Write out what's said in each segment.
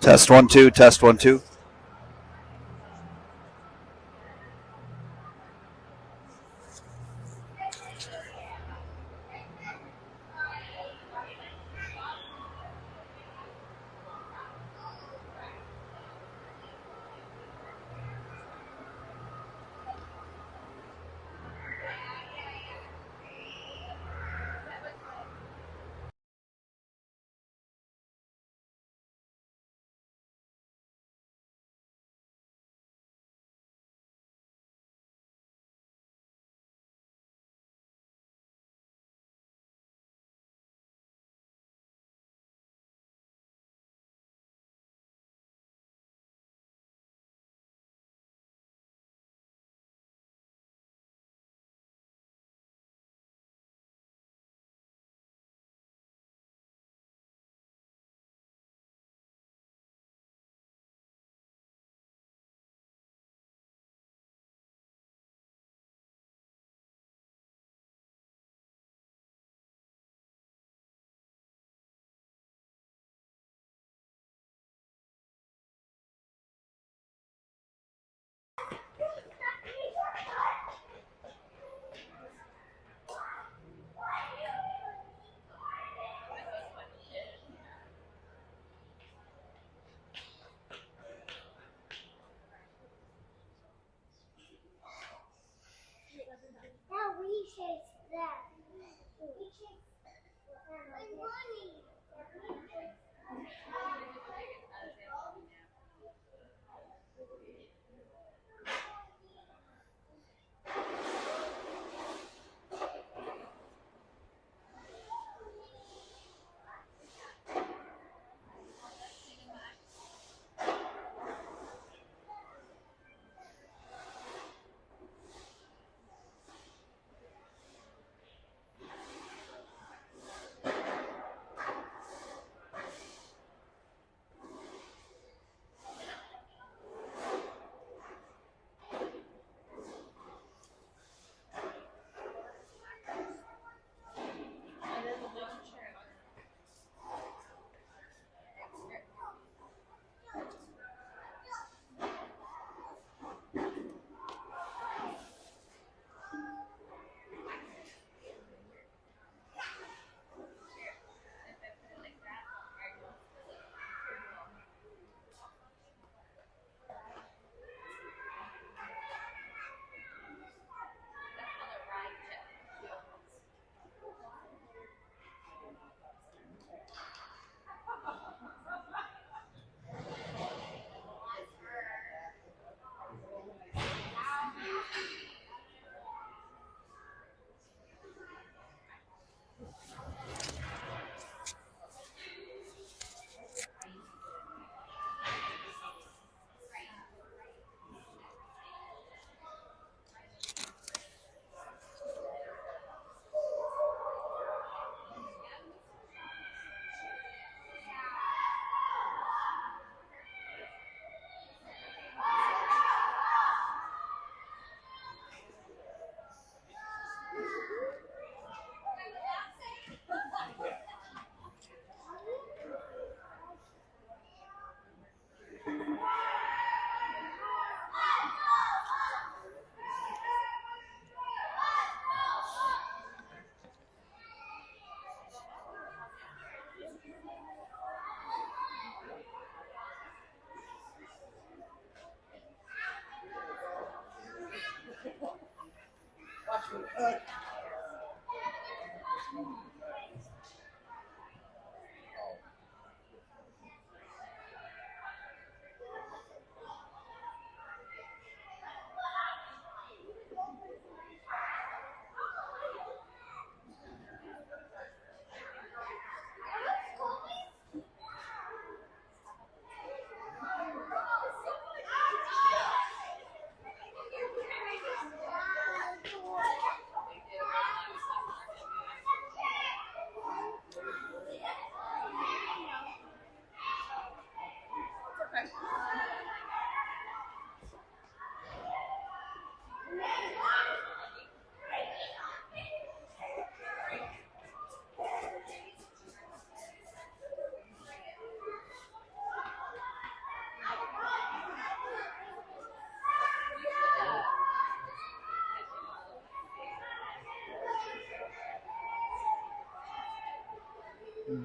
Test 1 2. Test 1 2.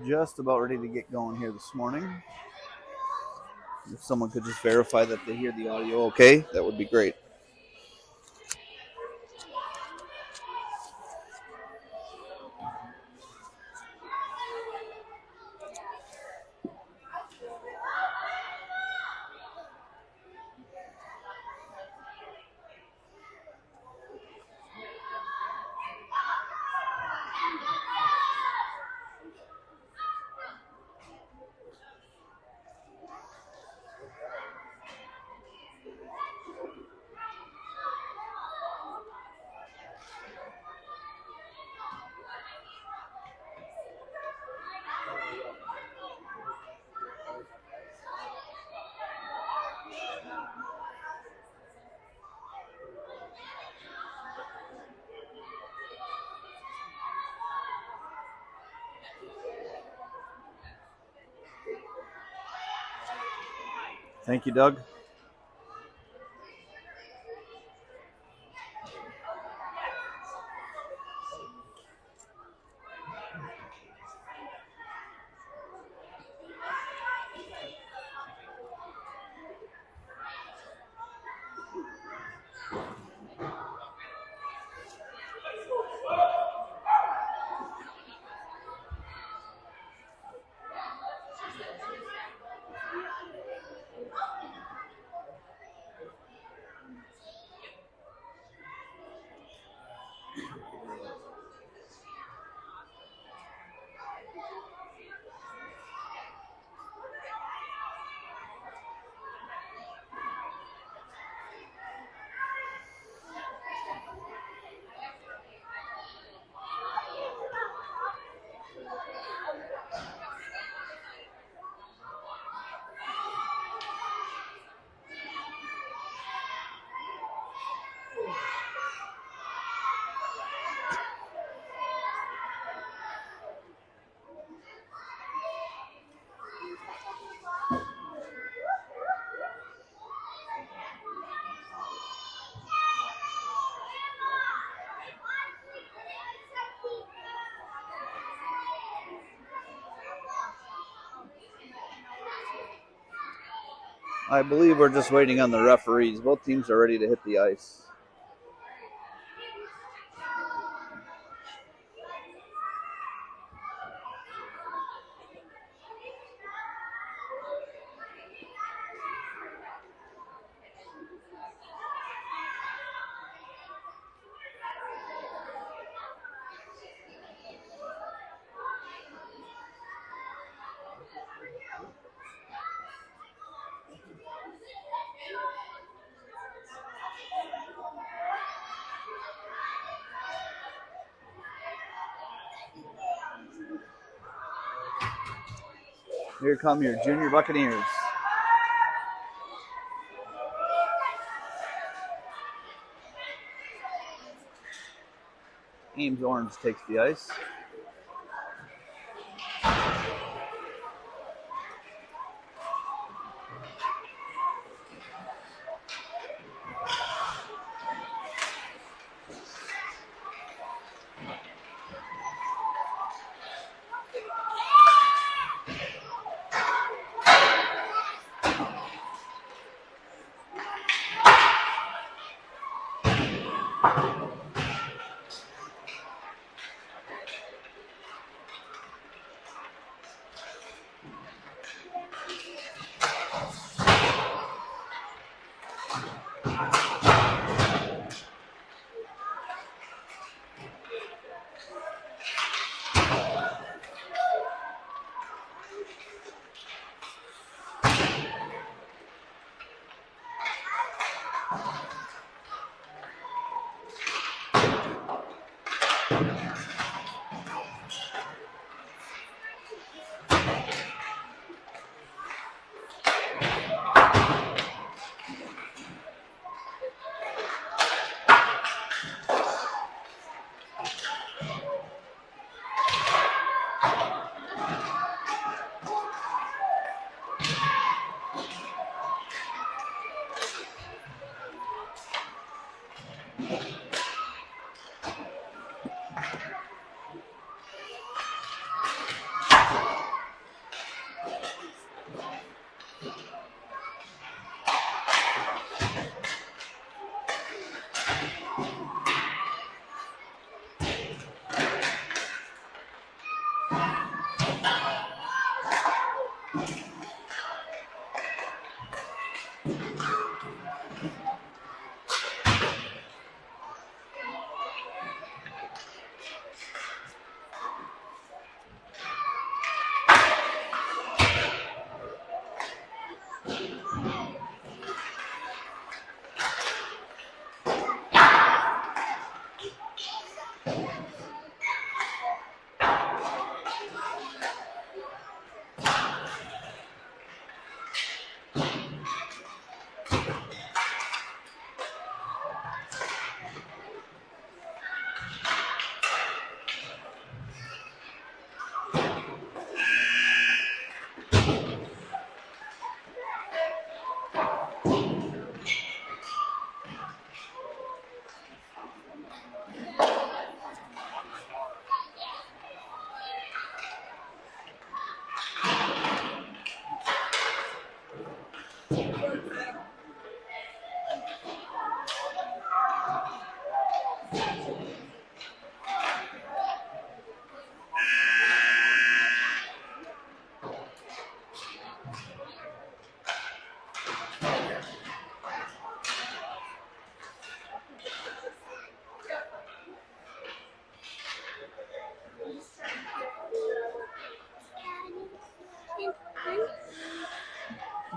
Just about ready to get going here this morning. If someone could just verify that they hear the audio okay, that would be great. Thank you, Doug. I believe we're just waiting on the referees. Both teams are ready to hit the ice. Here come your Junior Buccaneers. Ames Orange takes the ice.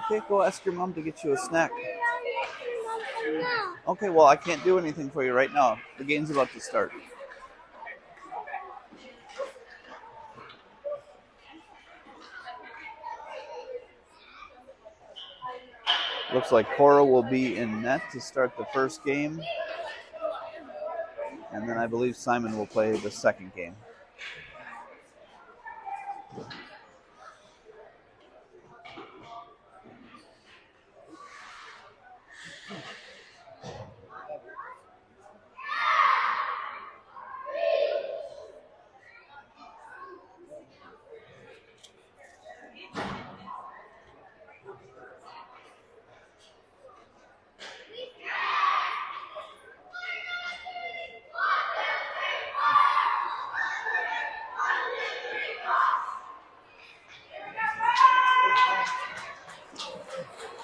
Okay, go ask your mom to get you a snack. Okay, well, I can't do anything for you right now. The game's about to start. Looks like Cora will be in net to start the first game. And then I believe Simon will play the second game.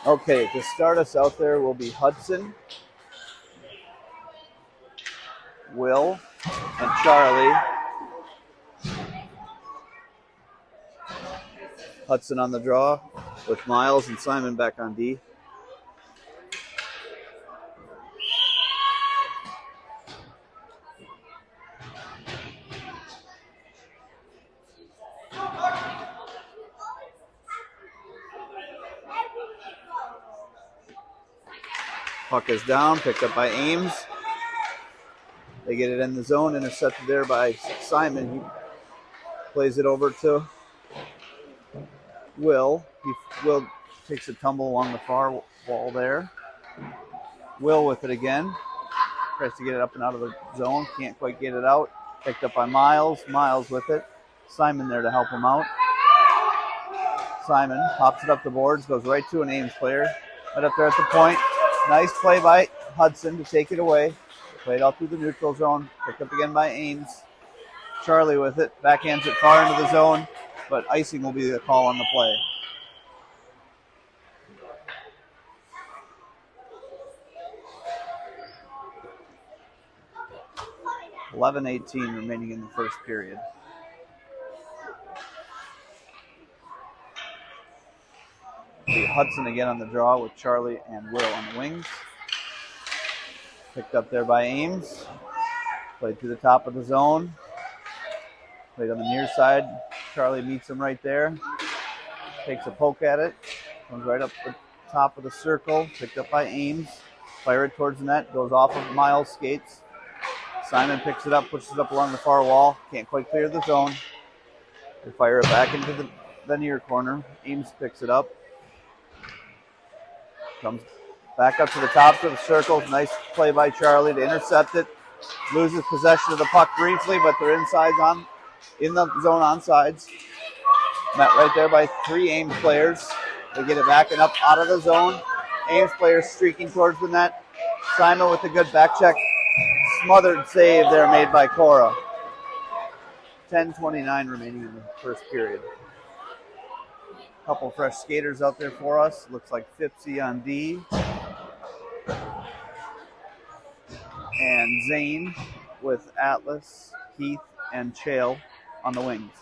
Okay, to start us out there will be Hudson, Will, and Charlie. Hudson on the draw with Miles and Simon back on D. Puck is down, picked up by Ames. They get it in the zone, intercepted there by Simon. He plays it over to Will. Will takes a tumble along the far wall there. Will with it again. Tries to get it up and out of the zone. Can't quite get it out. Picked up by Miles. Miles with it. Simon there to help him out. Simon pops it up the boards. Goes right to an Ames player. Right up there at the point. Nice play by Hudson to take it away. Played out through the neutral zone. Picked up again by Ames. Charlie with it. Backhands it far into the zone. But icing will be the call on the play. .11:18 remaining in the first period. Hudson again on the draw with Charlie and Will on the wings. Picked up there by Ames. Played to the top of the zone. Played on the near side. Charlie meets him right there. Takes a poke at it. Comes right up the top of the circle. Picked up by Ames. Fire it towards the net. Goes off of Miles' skates. Simon picks it up, pushes it up along the far wall. Can't quite clear the zone. They fire it back into the near corner. Ames picks it up. Comes back up to the top of the circle. Nice play by Charlie to intercept it. Loses possession of the puck briefly, but they're in the zone on sides. Met right there by three Ames players. They get it back and up out of the zone. Ames players streaking towards the net. Simon with a good back check. Smothered save there made by Cora. 10:29 remaining in the first period. Couple fresh skaters out there for us. Looks like Fipsy on D. And Zane with Atlas, Keith, and Chael on the wings.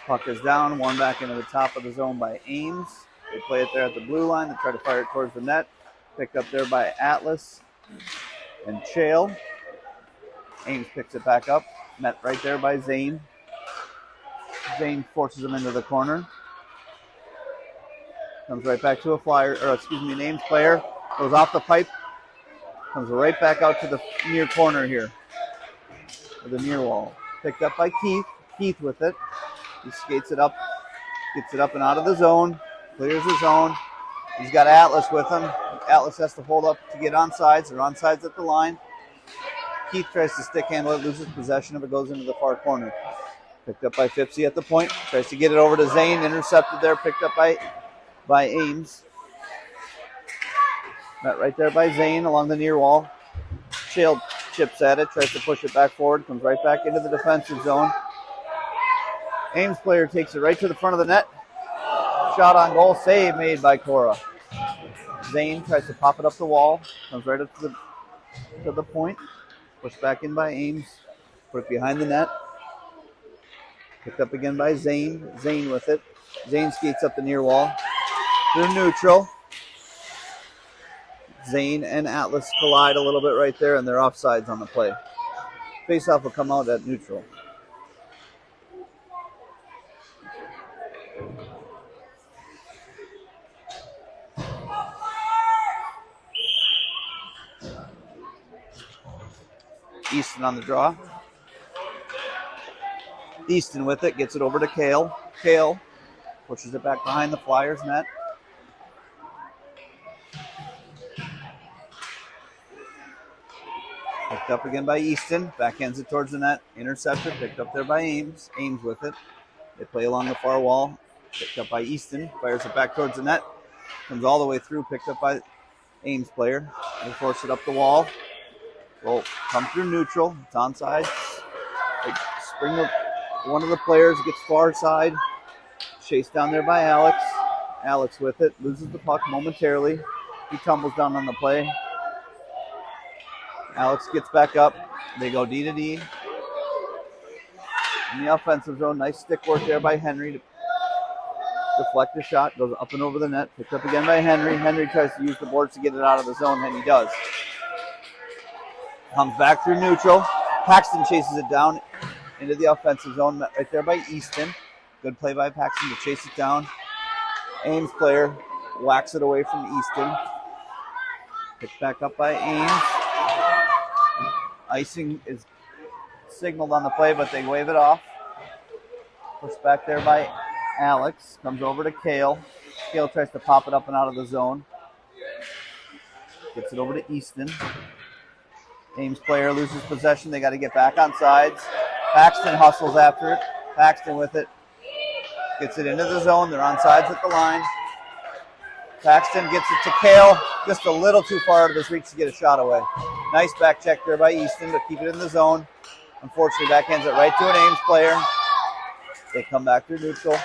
Puck is down, one back into the top of the zone by Ames. They play it there at the blue line. They try to fire it towards the net. Picked up there by Atlas and Chael. Ames picks it back up. Met right there by Zane. Zane forces him into the corner. Comes right back to an Ames player. Goes off the pipe. Comes right back out to the near corner here. Or the near wall. Picked up by Keith. Keith with it. He skates it up. Gets it up and out of the zone. Clears the zone. He's got Atlas with him. Atlas has to hold up to get onsides. They're onsides at the line. Keith tries to stick handle it, loses possession of it, goes into the far corner. Picked up by Fipsy at the point. Tries to get it over to Zane. Intercepted there. Picked up by Ames. Met right there by Zane along the near wall. Chael chips at it, tries to push it back forward, comes right back into the defensive zone. Ames player takes it right to the front of the net. Shot on goal, save made by Cora. Zane tries to pop it up the wall, comes right up to the point, pushed back in by Ames, put it behind the net. Picked up again by Zane. Zane with it. Zane skates up the near wall. Through neutral. Zane and Atlas collide a little bit right there, and they're offsides on the play. Faceoff will come out at neutral. Easton on the draw. Easton with it, gets it over to Kale. Kale pushes it back behind the Flyers net. Picked up again by Easton. Backhands it towards the net. Intercepted. Picked up there by Ames. Ames with it. They play along the far wall. Picked up by Easton. Fires it back towards the net. Comes all the way through. Picked up by Ames player. They force it up the wall. Will come through neutral. It's onside. They spring one of the players gets far side. Chased down there by Alex. Alex with it. Loses the puck momentarily. He tumbles down on the play. Alex gets back up. They go D to D. In the offensive zone, nice stick work there by Henry to deflect the shot. Goes up and over the net. Picked up again by Henry. Henry tries to use the boards to get it out of the zone, and he does. Comes back through neutral. Paxton chases it down into the offensive zone right there by Easton. Good play by Paxton to chase it down. Ames player whacks it away from Easton. Picked back up by Ames. Icing is signaled on the play, but they wave it off. Pushed back there by Alex. Comes over to Kale. Kale tries to pop it up and out of the zone. Gets it over to Easton. Ames player loses possession. They got to get back on sides. Paxton hustles after it. Paxton with it. Gets it into the zone. They're on sides at the line. Paxton gets it to Kale. Just a little too far out of his reach to get a shot away. Nice back check there by Easton to keep it in the zone. Unfortunately, backhands it right to an Ames player. They come back through neutral.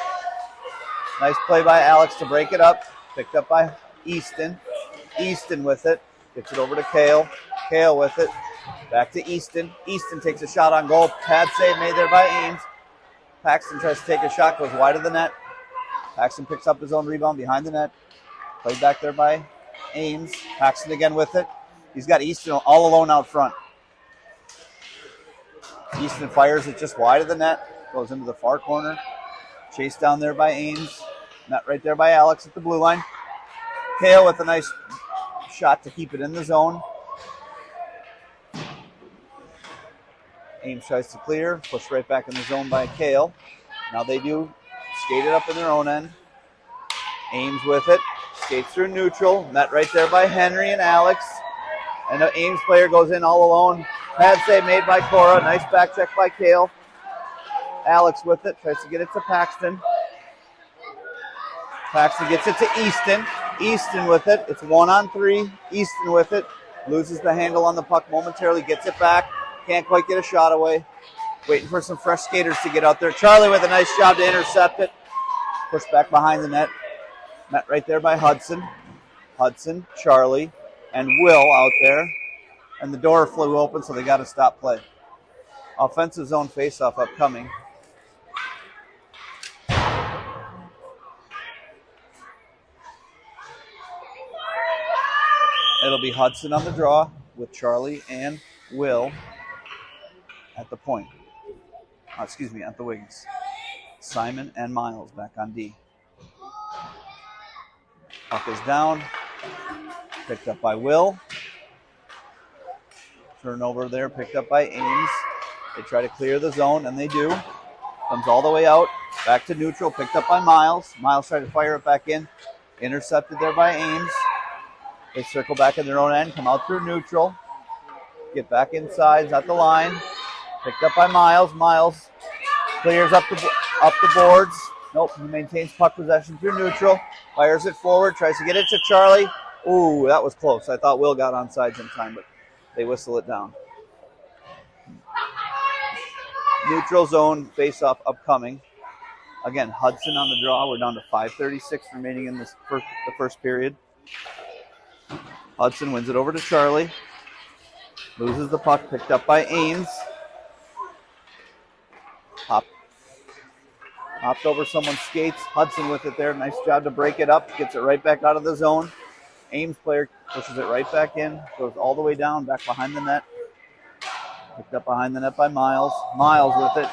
Nice play by Alex to break it up. Picked up by Easton. Easton with it. Gets it over to Kale. Kale with it. Back to Easton. Easton takes a shot on goal. Pad save made there by Ames. Paxton tries to take a shot. Goes wide of the net. Paxton picks up his own rebound behind the net. Played back there by Ames. Paxton again with it. He's got Easton all alone out front. Easton fires it just wide of the net. Goes into the far corner. Chased down there by Ames. Net right there by Alex at the blue line. Kale with a nice shot to keep it in the zone. Ames tries to clear. Pushed right back in the zone by Kale. Now they do skate it up in their own end. Ames with it. Skates through neutral. Net right there by Henry and Alex. And the Ames player goes in all alone. Pad save made by Cora. Nice back check by Kale. Alex with it. Tries to get it to Paxton. Paxton gets it to Easton. Easton with it. It's 1-on-3. Easton with it. Loses the handle on the puck momentarily. Gets it back. Can't quite get a shot away. Waiting for some fresh skaters to get out there. Charlie with a nice job to intercept it. Pushed back behind the net. Met right there by Hudson. Hudson, Charlie, and Will out there. And the door flew open, so they got to stop play. Offensive zone faceoff upcoming. It'll be Hudson on the draw with Charlie and Will at the point. At the wings. Simon and Miles back on D. Puck is down. Picked up by Will. Turnover there, picked up by Ames. They try to clear the zone, and they do. Comes all the way out. Back to neutral, picked up by Miles. Miles tried to fire it back in. Intercepted there by Ames. They circle back in their own end, come out through neutral. Get back inside, at the line. Picked up by Miles. Miles clears up the boards. Nope, he maintains puck possession through neutral. Fires it forward, tries to get it to Charlie. Ooh, that was close. I thought Will got onside in time, but they whistle it down. Neutral zone face-off upcoming. Again, Hudson on the draw. We're down to 5:36 remaining in the first period. Hudson wins it over to Charlie. Loses the puck, picked up by Ames. Hopped over someone's skates. Hudson with it there. Nice job to break it up. Gets it right back out of the zone. Ames player pushes it right back in. Goes all the way down, back behind the net. Picked up behind the net by Miles. Miles with it.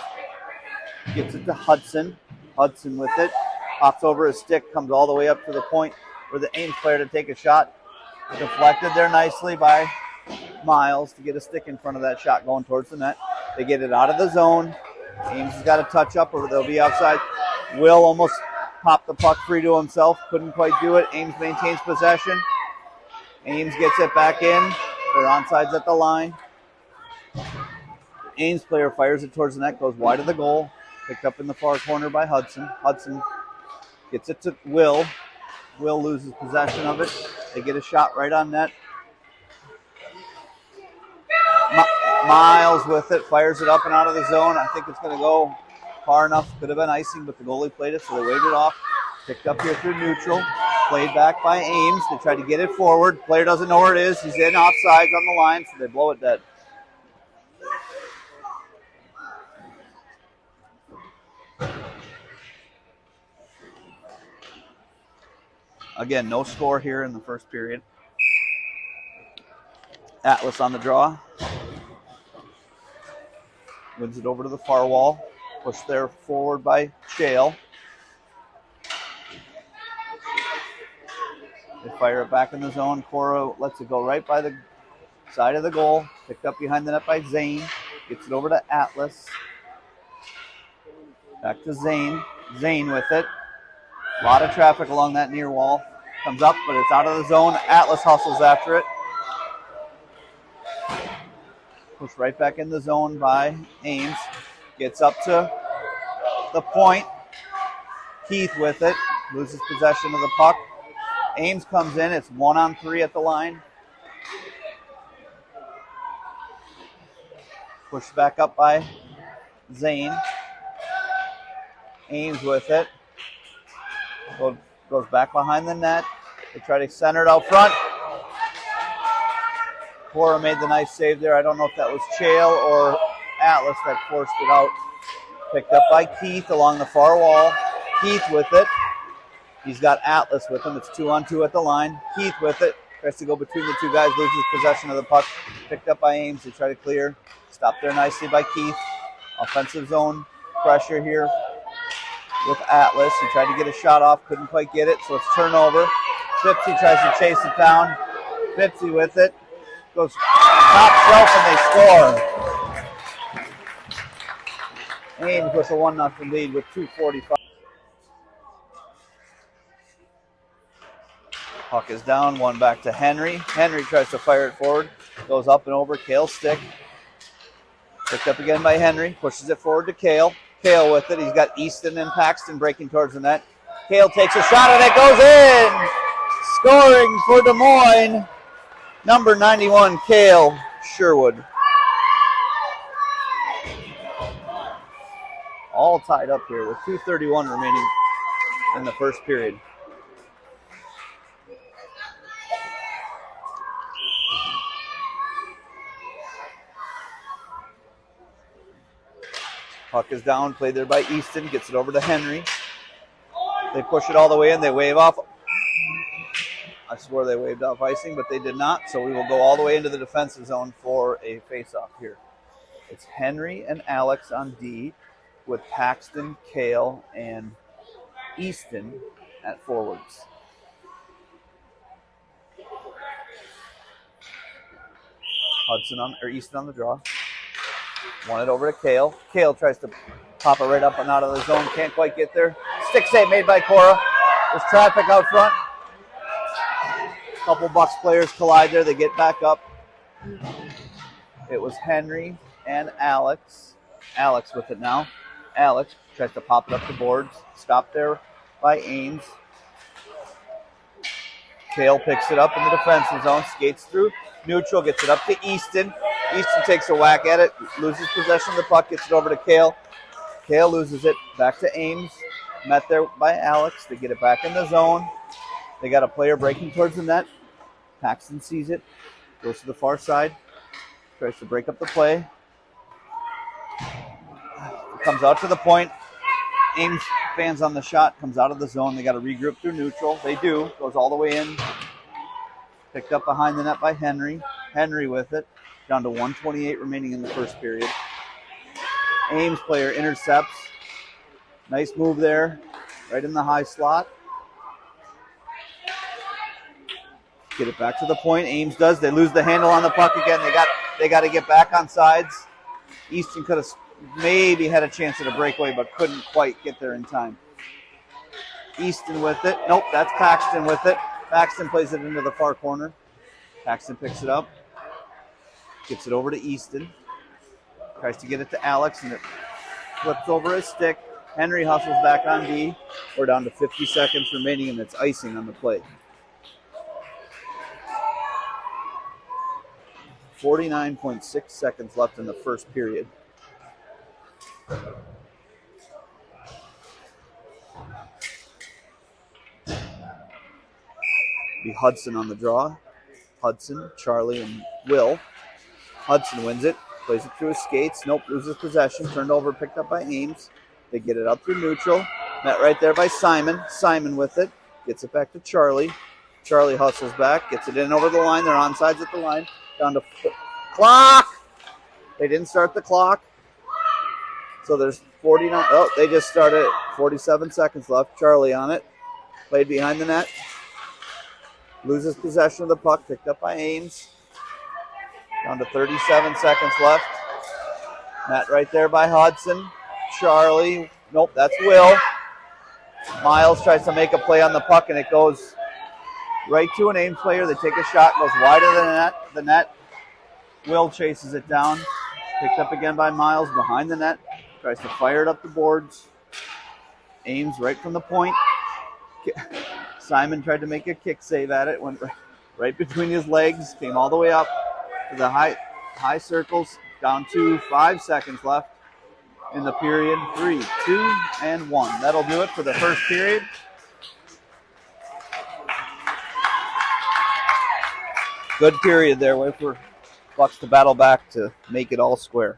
Gets it to Hudson. Hudson with it. Hops over his stick. Comes all the way up to the point for the Ames player to take a shot. Deflected there nicely by Miles to get a stick in front of that shot going towards the net. They get it out of the zone. Ames has got a touch up or they'll be outside. Will almost popped the puck free to himself. Couldn't quite do it. Ames maintains possession. Ames gets it back in. They're onside at the line. Ames player fires it towards the net. Goes wide of the goal. Picked up in the far corner by Hudson. Hudson gets it to Will. Will loses possession of it. They get a shot right on net. Miles with it, fires it up and out of the zone. I think it's going to go far enough. Could have been icing, but the goalie played it, so they waved it off. Picked up here through neutral. Played back by Ames. They tried to get it forward. Player doesn't know where it is. He's in offsides on the line, so they blow it dead. Again, no score here in the first period. Atlas on the draw. Wins it over to the far wall. Pushed there forward by Shale. They fire it back in the zone. Cora lets it go right by the side of the goal. Picked up behind the net by Zane. Gets it over to Atlas. Back to Zane. Zane with it. A lot of traffic along that near wall. Comes up, but it's out of the zone. Atlas hustles after it. Pushed right back in the zone by Ames. Gets up to the point. Keith with it. Loses possession of the puck. Ames comes in. It's 1-on-3 at the line. Pushed back up by Zane. Ames with it. Goes back behind the net. They try to center it out front. Cora made the nice save there. I don't know if that was Chale or Atlas that forced it out. Picked up by Keith along the far wall. Keith with it. He's got Atlas with him. It's 2-on-2 at the line. Keith with it. Tries to go between the two guys. Loses possession of the puck. Picked up by Ames. They try to clear. Stopped there nicely by Keith. Offensive zone pressure here with Atlas. He tried to get a shot off. Couldn't quite get it. So it's turnover. Fipsy tries to chase it down. Fipsy with it. Goes top shelf and they score. Ames with a 1-0 lead with 2:45. Puck is down, one back to Henry. Henry tries to fire it forward. Goes up and over Kale's stick. Picked up again by Henry. Pushes it forward to Kale. Kale with it. He's got Easton and Paxton breaking towards the net. Kale takes a shot and it goes in. Scoring for Des Moines. Number 91, Kale Sherwood. All tied up here with 2:31 remaining in the first period. Puck is down, played there by Easton, gets it over to Henry. They push it all the way in, they wave off. I swore they waved off icing, but they did not, so we will go all the way into the defensive zone for a face-off here. It's Henry and Alex on D with Paxton, Kale, and Easton at forwards. Easton on the draw. Won it over to Kale. Kale tries to pop it right up and out of the zone. Can't quite get there. Stick save made by Cora. There's traffic out front. A couple Bucs players collide there. They get back up. It was Henry and Alex. Alex with it now. Alex tries to pop it up the boards. Stopped there by Ames. Kale picks it up in the defensive zone. Skates through. Neutral gets it up to Easton. Easton takes a whack at it, loses possession of the puck, gets it over to Kale. Kale loses it, back to Ames. Met there by Alex. They get it back in the zone. They got a player breaking towards the net. Paxton sees it, goes to the far side, tries to break up the play. Comes out to the point. Ames fans on the shot, comes out of the zone. They got to regroup through neutral. They do. Goes all the way in. Picked up behind the net by Henry. Henry with it. Down to 1:28 remaining in the first period. Ames player intercepts. Nice move there. Right in the high slot. Get it back to the point. Ames does. They lose the handle on the puck again. They got to get back on sides. Easton could have maybe had a chance at a breakaway, but couldn't quite get there in time. Easton with it. Nope, that's Paxton with it. Paxton plays it into the far corner. Paxton picks it up. Gets it over to Easton. Tries to get it to Alex, and it flips over his stick. Henry hustles back on D. We're down to 50 seconds remaining, and it's icing on the play. 49.6 seconds left in the first period. Be Hudson on the draw. Hudson, Charlie, and Will. Hudson wins it. Plays it through his skates. Nope, loses possession. Turned over, picked up by Ames. They get it up through neutral. Met right there by Simon. Simon with it. Gets it back to Charlie. Charlie hustles back. Gets it in over the line. They're onside at the line. Down to clock. They didn't start the clock. So there's 49. Oh, they just started. 47 seconds left. Charlie on it. Played behind the net. Loses possession of the puck. Picked up by Ames. Down to 37 seconds left. Met right there by Hudson. Charlie. Nope, that's Will. Miles tries to make a play on the puck, and it goes right to an Ames player. They take a shot, goes wider than the net. Will chases it down. Picked up again by Miles behind the net. Tries to fire it up the boards. Ames right from the point. Simon tried to make a kick save at it. Went right between his legs. Came all the way up to the high circles. Down to 5 seconds left in the period. 3, 2, and 1. That'll do it for the first period. Good period there. Wait for Bucs to battle back to make it all square.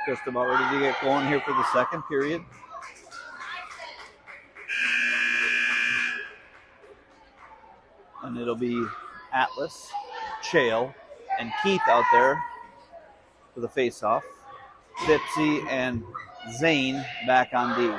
Just about ready to get going here for the second period. And it'll be Atlas, Chale, and Keith out there for the face-off. Fipsy and Zane back on D.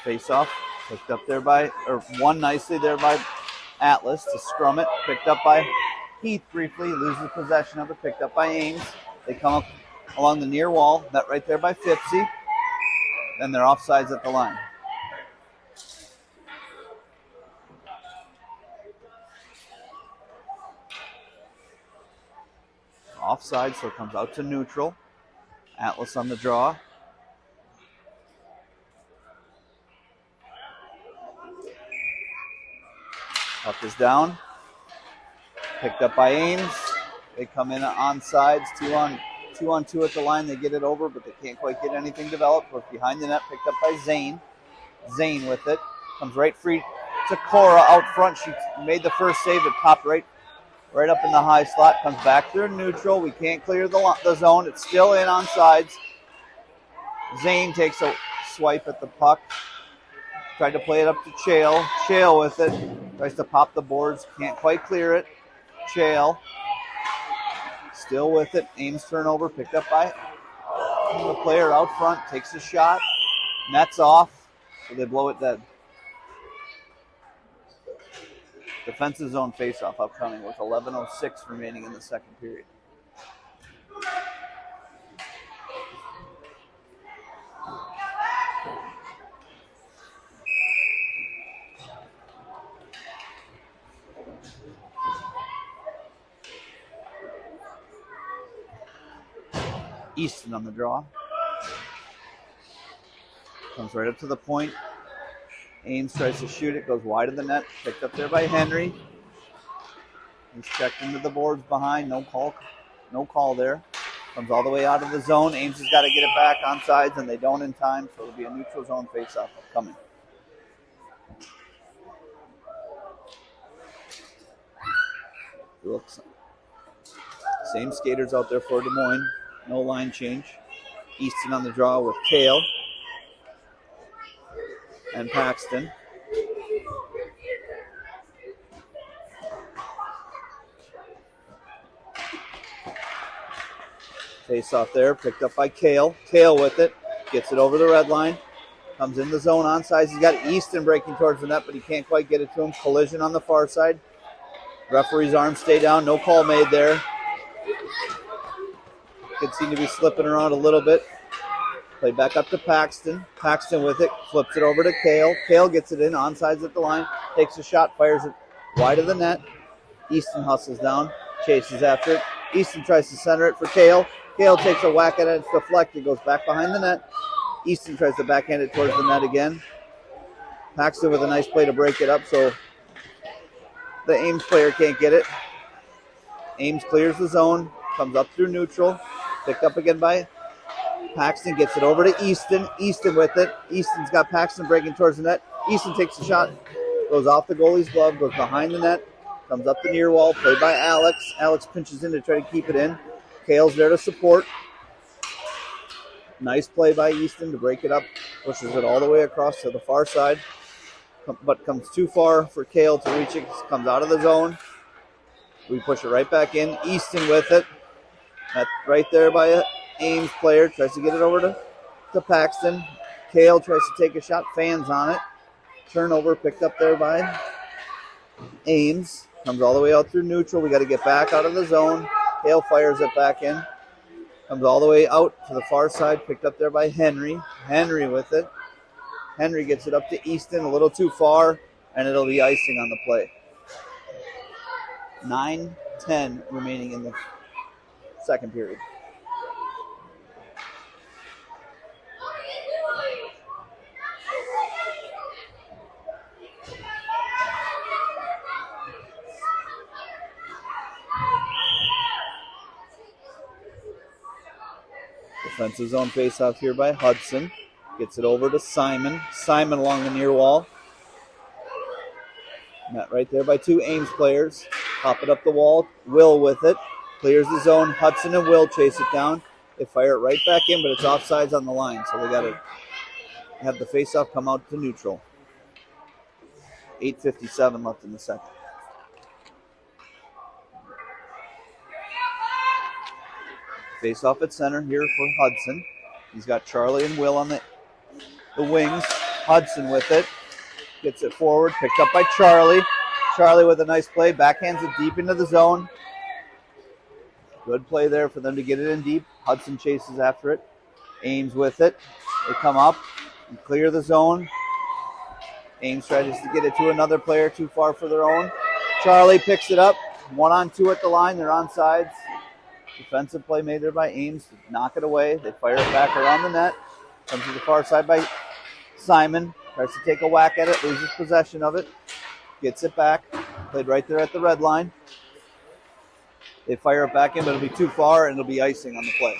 Face-off, picked up there won nicely there by Atlas to scrum it. Picked up by Heath briefly, loses possession of it. Picked up by Ames. They come up along the near wall. That right there by Fipsy. Then they're offsides at the line. Offside, so it comes out to neutral. Atlas on the draw. Puck is down. Picked up by Ames. They come in on sides, 2-on-2 at the line. They get it over, but they can't quite get anything developed. Goes behind the net, picked up by Zane. Zane with it. Comes right free to Cora out front. She made the first save. It popped right up in the high slot. Comes back through neutral. We can't clear the zone. It's still in on sides. Zane takes a swipe at the puck. Tried to play it up to Chael. Chael with it. Tries to pop the boards. Can't quite clear it. Chael. Still with it. Ames turnover. Picked up by the player out front. Takes a shot. Nets off. So they blow it dead. Defensive zone faceoff upcoming with 11:06 remaining in the second period. Easton on the draw. Comes right up to the point. Ames tries to shoot it, goes wide of the net. Picked up there by Henry. He's checked into the boards behind. No call there. Comes all the way out of the zone. Ames has got to get it back on sides, and they don't in time, so it'll be a neutral zone faceoff upcoming. Looks same skaters out there for Des Moines. No line change. Easton on the draw with Kale and Paxton. Face off there, picked up by Kale. Kale with it, gets it over the red line. Comes in the zone on sides. He's got Easton breaking towards the net, but he can't quite get it to him. Collision on the far side. Referee's arms stay down. No call made there. Could seem to be slipping around a little bit. Play back up to Paxton. Paxton with it. Flips it over to Kale. Kale gets it in. Onsides at the line. Takes a shot. Fires it wide of the net. Easton hustles down. Chases after it. Easton tries to center it for Kale. Kale takes a whack at it. It's deflected. Goes back behind the net. Easton tries to backhand it towards the net again. Paxton with a nice play to break it up so the Ames player can't get it. Ames clears the zone. Comes up through neutral. Picked up again by Paxton. Gets it over to Easton. Easton with it. Easton's got Paxton breaking towards the net. Easton takes a shot. Goes off the goalie's glove. Goes behind the net. Comes up the near wall. Played by Alex. Alex pinches in to try to keep it in. Kale's there to support. Nice play by Easton to break it up. Pushes it all the way across to the far side. But comes too far for Kale to reach it. Comes out of the zone. We push it right back in. Easton with it. That's right there by an Ames player. Tries to get it over to Paxton. Kale tries to take a shot. Fans on it. Turnover picked up there by Ames. Comes all the way out through neutral. We got to get back out of the zone. Kale fires it back in. Comes all the way out to the far side. Picked up there by Henry. Henry with it. Henry gets it up to Easton. A little too far. And it'll be icing on the play. 9:10 remaining in the second period. Defensive zone face-off here by Hudson. Gets it over to Simon. Simon along the near wall. Met right there by two Ames players. Pop it up the wall. Will with it. Clears the zone. Hudson and Will chase it down. They fire it right back in, but it's offsides on the line, so they got to have the face-off come out to neutral. 8:57 left in the second. Face-off at center here for Hudson. He's got Charlie and Will on the wings. Hudson with it. Gets it forward. Picked up by Charlie. Charlie with a nice play. Backhands it deep into the zone. Good play there for them to get it in deep. Hudson chases after it. Ames with it. They come up and clear the zone. Ames tries to get it to another player too far for their own. Charlie picks it up. 1-on-2 at the line. They're on sides. Defensive play made there by Ames to knock it away. They fire it back around the net. Comes to the far side by Simon. Tries to take a whack at it. Loses possession of it. Gets it back. Played right there at the red line. They fire it back in, but it'll be too far, and it'll be icing on the play.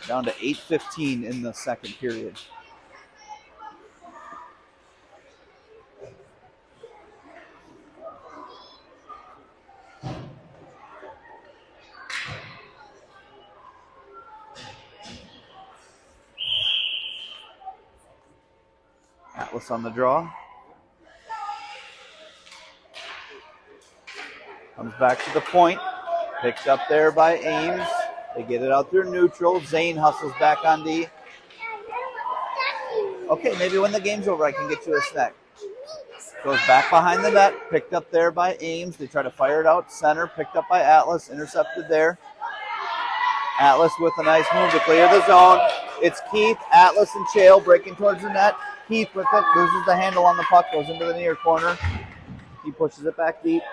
Down to 8:15 in the second period. Atlas on the draw. Comes back to the point. Picked up there by Ames. They get it out through neutral. Zane hustles back on D. Okay, maybe when the game's over, I can get you a snack. Goes back behind the net. Picked up there by Ames. They try to fire it out center. Picked up by Atlas. Intercepted there. Atlas with a nice move to clear the zone. It's Keith, Atlas, and Chael breaking towards the net. Keith with it. Loses the handle on the puck. Goes into the near corner. He pushes it back deep.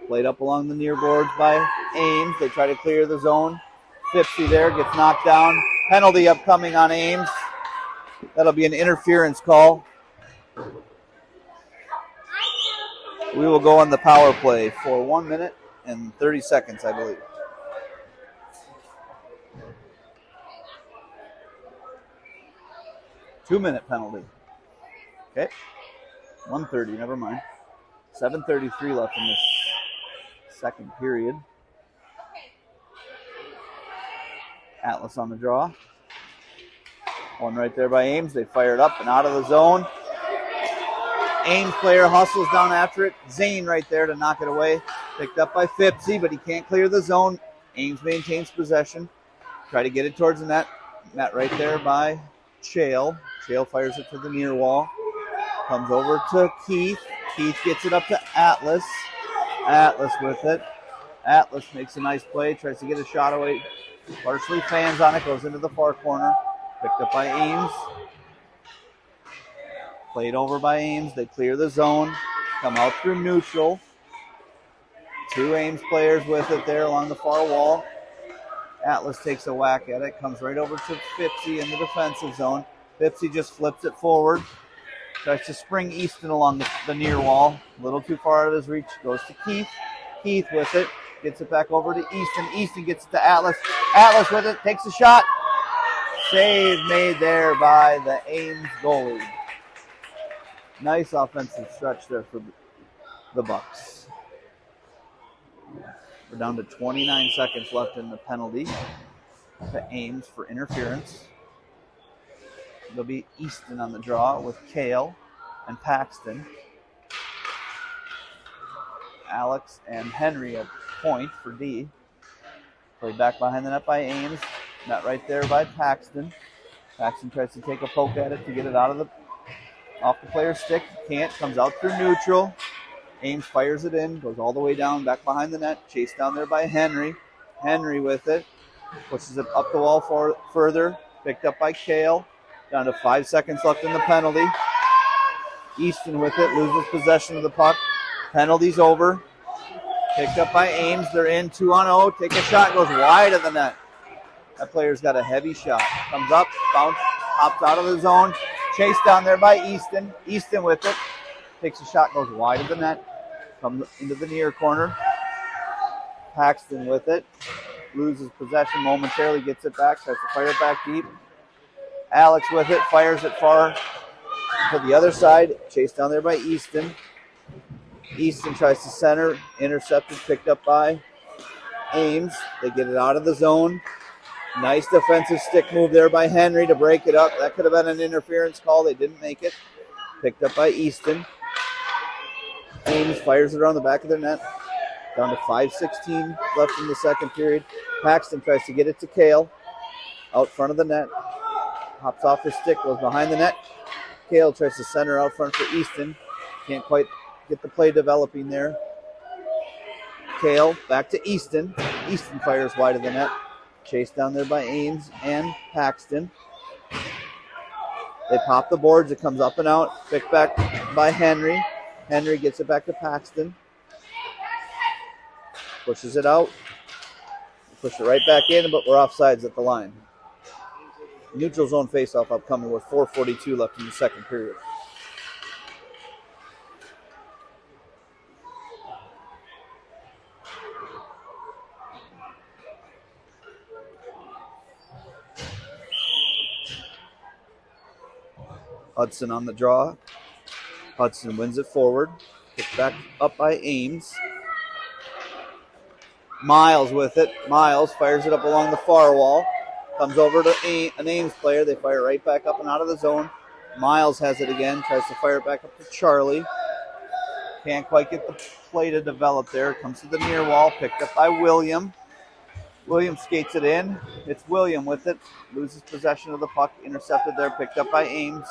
Played up along the near boards by Ames. They try to clear the zone. Fipsy there gets knocked down. Penalty upcoming on Ames. That'll be an interference call. We will go on the power play for 1 minute and 30 seconds, I believe. Two-minute penalty. Okay. 1:30, never mind. 7:33 left in this second period. Atlas on the draw. One right there by Ames. They fire it up and out of the zone. Ames player hustles down after it. Zane right there to knock it away. Picked up by Fipsy, but he can't clear the zone. Ames maintains possession. Try to get it towards the net. Net right there by Chael. Chael fires it to the near wall. Comes over to Keith. Keith gets it up to Atlas. Atlas with it. Atlas makes a nice play. Tries to get a shot away. Partially fans on it. Goes into the far corner. Picked up by Ames. Played over by Ames. They clear the zone. Come out through neutral. Two Ames players with it there along the far wall. Atlas takes a whack at it. Comes right over to Fipsy in the defensive zone. Fipsy just flips it forward. Tries to spring Easton along the near wall. A little too far out of his reach. Goes to Keith. Keith with it. Gets it back over to Easton. Easton gets it to Atlas. Atlas with it. Takes a shot. Save made there by the Ames goalie. Nice offensive stretch there for the Bucs. We're down to 29 seconds left in the penalty to Ames for interference. There'll be Easton on the draw with Kale and Paxton. Alex and Henry at point for D. Played back behind the net by Ames. Net right there by Paxton. Paxton tries to take a poke at it to get it off the player's stick. Can't. Comes out through neutral. Ames fires it in. Goes all the way down, back behind the net. Chased down there by Henry. Henry with it. Pushes it up the wall further. Picked up by Kale. Down to 5 seconds left in the penalty. Easton with it. Loses possession of the puck. Penalty's over. Picked up by Ames. They're in 2-on-0. Take a shot. Goes wide of the net. That player's got a heavy shot. Comes up. Bounce. Hops out of the zone. Chased down there by Easton. Easton with it. Takes a shot. Goes wide of the net. Comes into the near corner. Paxton with it. Loses possession momentarily. Gets it back. Tries to fire it back deep. Alex with it. Fires it far to the other side. Chased down there by Easton. Easton tries to center. Intercepted. Picked up by Ames. They get it out of the zone. Nice defensive stick move there by Henry to break it up. That could have been an interference call. They didn't make it. Picked up by Easton. Ames fires it around the back of their net. Down to 5:16 left in the second period. Paxton tries to get it to Kale. Out front of the net. Hops off his stick. Goes behind the net. Kale tries to center out front for Easton. Can't quite get the play developing there. Kale back to Easton. Easton fires wide of the net. Chased down there by Ames and Paxton. They pop the boards. It comes up and out. Picked back by Henry. Henry gets it back to Paxton. Pushes it out. Push it right back in, but we're offsides at the line. Neutral zone faceoff upcoming with 4:42 left in the second period. Hudson on the draw. Hudson wins it forward. Picked back up by Ames. Miles with it. Miles fires it up along the far wall. Comes over to an Ames player. They fire right back up and out of the zone. Miles has it again. Tries to fire it back up to Charlie. Can't quite get the play to develop there. Comes to the near wall. Picked up by William. William skates it in. It's William with it. Loses possession of the puck. Intercepted there. Picked up by Ames.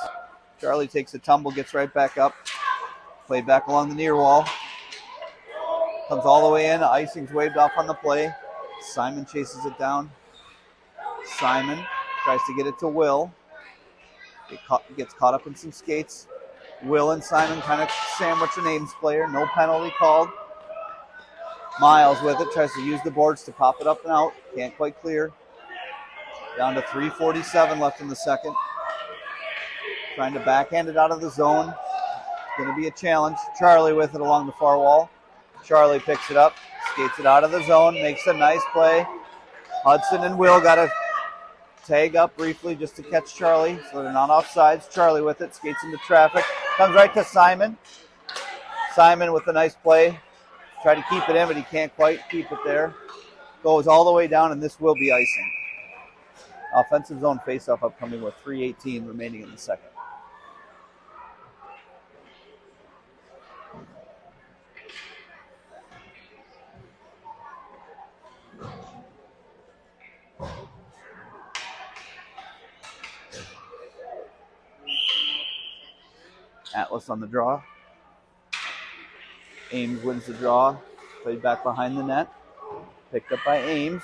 Charlie takes a tumble. Gets right back up. Played back along the near wall. Comes all the way in. Icing's waved off on the play. Simon chases it down. Simon tries to get it to Will. Gets caught up in some skates. Will and Simon kind of sandwich an Ames player. No penalty called. Miles with it. Tries to use the boards to pop it up and out. Can't quite clear. Down to 3:47 left in the second. Trying to backhand it out of the zone. It's going to be a challenge. Charlie with it along the far wall. Charlie picks it up. Skates it out of the zone. Makes a nice play. Hudson and Will got to tag up briefly just to catch Charlie so they're not offsides. Charlie with it. Skates into traffic. Comes right to Simon. Simon with a nice play. Try to keep it in, but he can't quite keep it there. Goes all the way down, and this will be icing. Offensive zone faceoff upcoming with 3:18 remaining in the second. Atlas on the draw. Ames wins the draw. Played back behind the net. Picked up by Ames.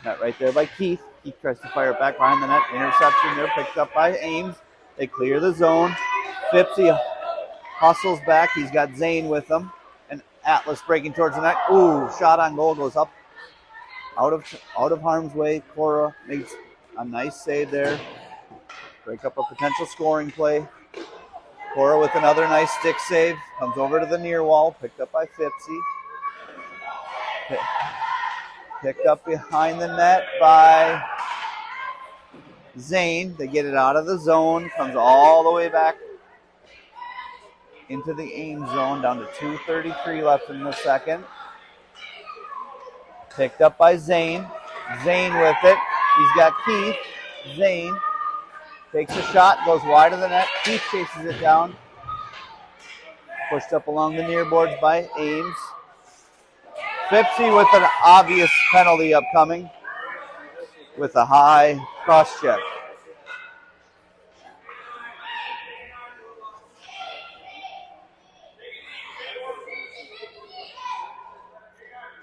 Net right there by Keith. Keith tries to fire it back behind the net. Interception there. Picked up by Ames. They clear the zone. Fipsy hustles back. He's got Zane with him. And Atlas breaking towards the net. Ooh, shot on goal goes up. Out of harm's way. Cora makes a nice save there. Break up a potential scoring play. Cora with another nice stick save. Comes over to the near wall. Picked up by Fipsy. Picked up behind the net by Zane. They get it out of the zone. Comes all the way back into the Ames zone. Down to 2:33 left in the second. Picked up by Zane. Zane with it. He's got Keith. Zane takes a shot, goes wide of the net. Keith chases it down. Pushed up along the near boards by Ames. Fipsy with an obvious penalty upcoming with a high cross check.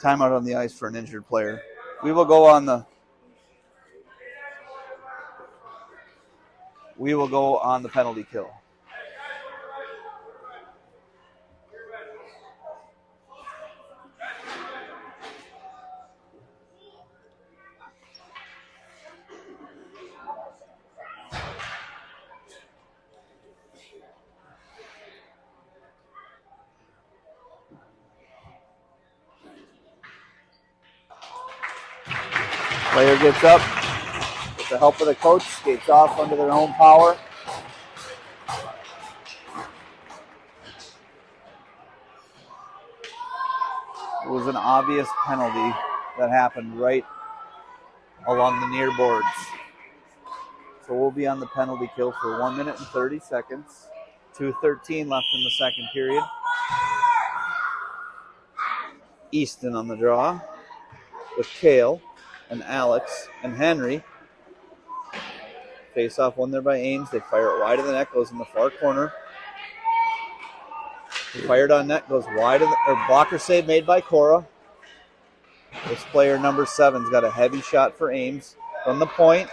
Timeout on the ice for an injured player. We will go on the penalty kill. Player gets up with the help of the coach, skates off under their own power. It was an obvious penalty that happened right along the near boards. So we'll be on the penalty kill for 1 minute and 30 seconds. 2:13 left in the second period. Easton on the draw with Kale and Alex and Henry. Face off one there by Ames. They fire it wide of the net, goes in the far corner. Fired on net, goes wide of the blocker save made by Cora. This player number 7's got a heavy shot for Ames from the point.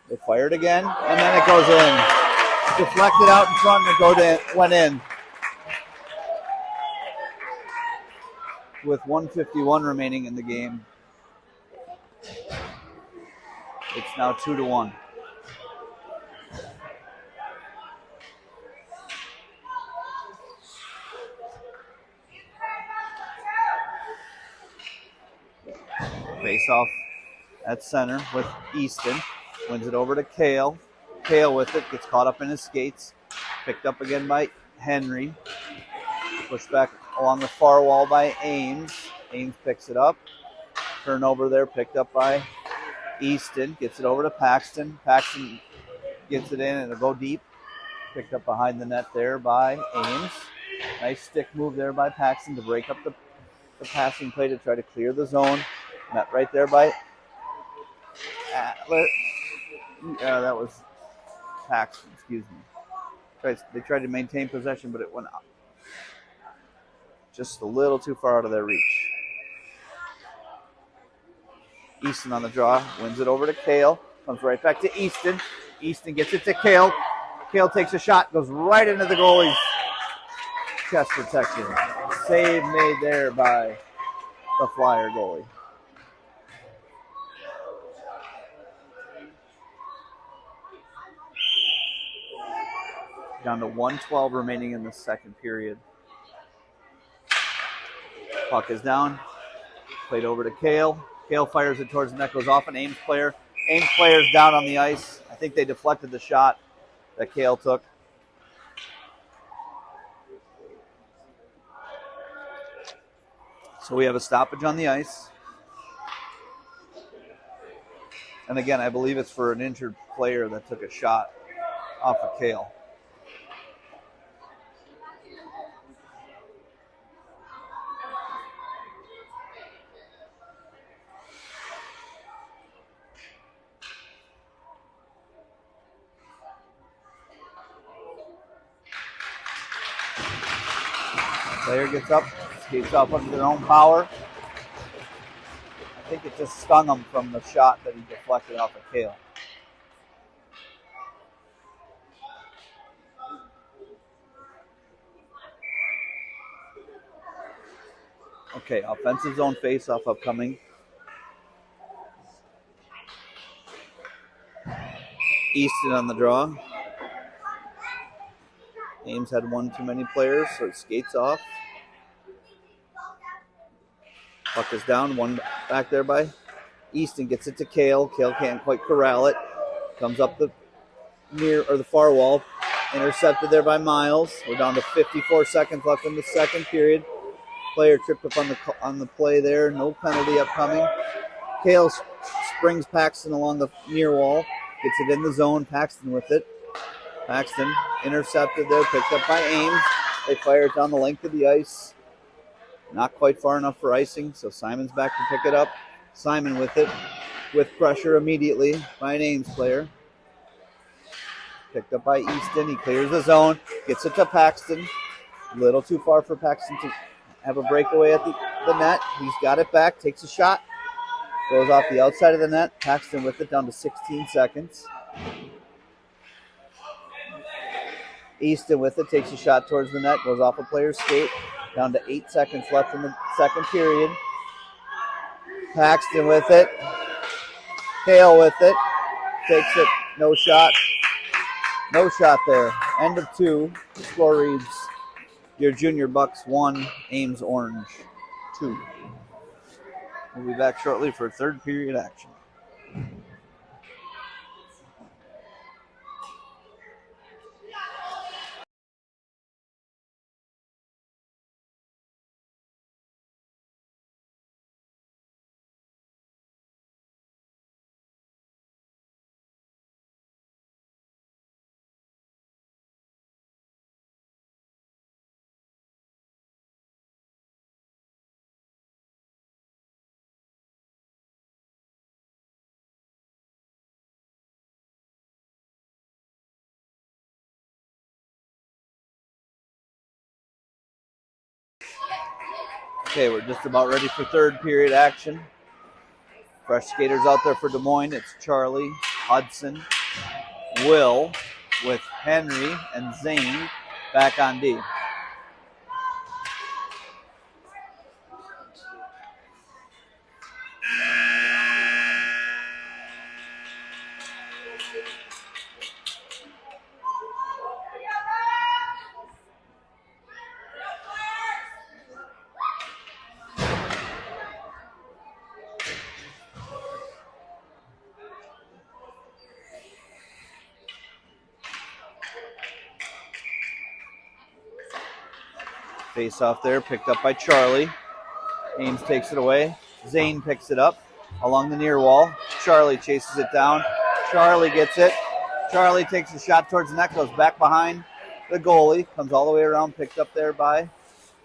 They fired again, and then it goes in. Deflected out in front and went in. With 1:51 remaining in the game. It's now 2-1. Face off at center with Easton. Wins it over to Kale. Kale with it. Gets caught up in his skates. Picked up again by Henry. Pushed back along the far wall by Ames. Ames picks it up. Turnover there, picked up by Easton. Gets it over to Paxton. Paxton gets it in and it'll go deep. Picked up behind the net there by Ames. Nice stick move there by Paxton to break up the passing play to try to clear the zone. Met right there by Atler. That was Paxton, excuse me. They tried to maintain possession, but it went up. Just a little too far out of their reach. Easton on the draw, wins it over to Kale. Comes right back to Easton. Easton gets it to Kale. Kale takes a shot, goes right into the goalie's chest protection. Save made there by the Flyer goalie. Down to 1:12 remaining in the second period. Puck is down. Played over to Kale. Kale fires it towards the net, goes off an Ames player. Ames player's down on the ice. I think they deflected the shot that Kale took. So we have a stoppage on the ice. And again, I believe it's for an injured player that took a shot off of Kale. Player gets up, skates off under their own power. I think it just stung him from the shot that he deflected off of Kale. Okay, offensive zone face-off upcoming. Easton on the draw. Ames had one too many players, so it skates off. Puck is down, one back there by Easton. Gets it to Kale. Kale can't quite corral it. Comes up the far wall. Intercepted there by Miles. We're down to 54 seconds left in the second period. Player tripped up on the play there. No penalty upcoming. Kale springs Paxton along the near wall. Gets it in the zone. Paxton with it. Paxton intercepted there. Picked up by Ames. They fire it down the length of the ice. Not quite far enough for icing, so Simon's back to pick it up. Simon with it. With pressure immediately by an Ames player. Picked up by Easton. He clears the zone. Gets it to Paxton. A little too far for Paxton to have a breakaway at the net. He's got it back. Takes a shot. Goes off the outside of the net. Paxton with it down to 16 seconds. Easton with it. Takes a shot towards the net. Goes off a player's skate. Down to 8 seconds left in the second period. Paxton with it. Kale with it. Takes it. No shot. No shot there. End of 2. The score reads your Junior Bucs 1, Ames Orange 2. We'll be back shortly for third period action. Okay, we're just about ready for third period action. Fresh skaters out there for Des Moines. It's Charlie, Hudson, Will with Henry and Zane back on D. Face off there, picked up by Charlie. Ames takes it away. Zane picks it up along the near wall. Charlie chases it down. Charlie gets it. Charlie takes a shot towards the net, goes back behind the goalie, comes all the way around, picked up there by